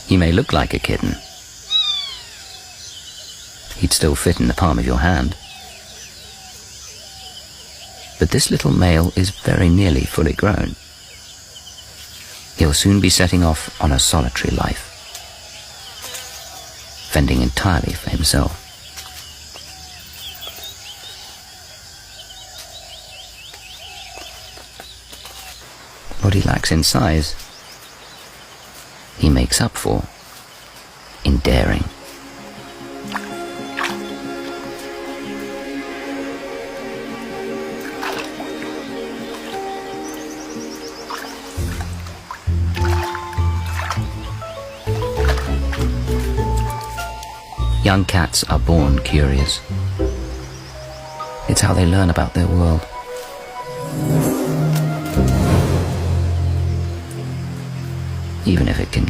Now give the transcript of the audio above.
He may look like a kitten. He'd still fit in the palm of your hand. But this little male is very nearly fully grown. He'll soon be setting off on a solitary life, fending entirely for himself. What he lacks in size, he makes up for in daring. Young cats are born curious. It's how they learn about their world. Even if it can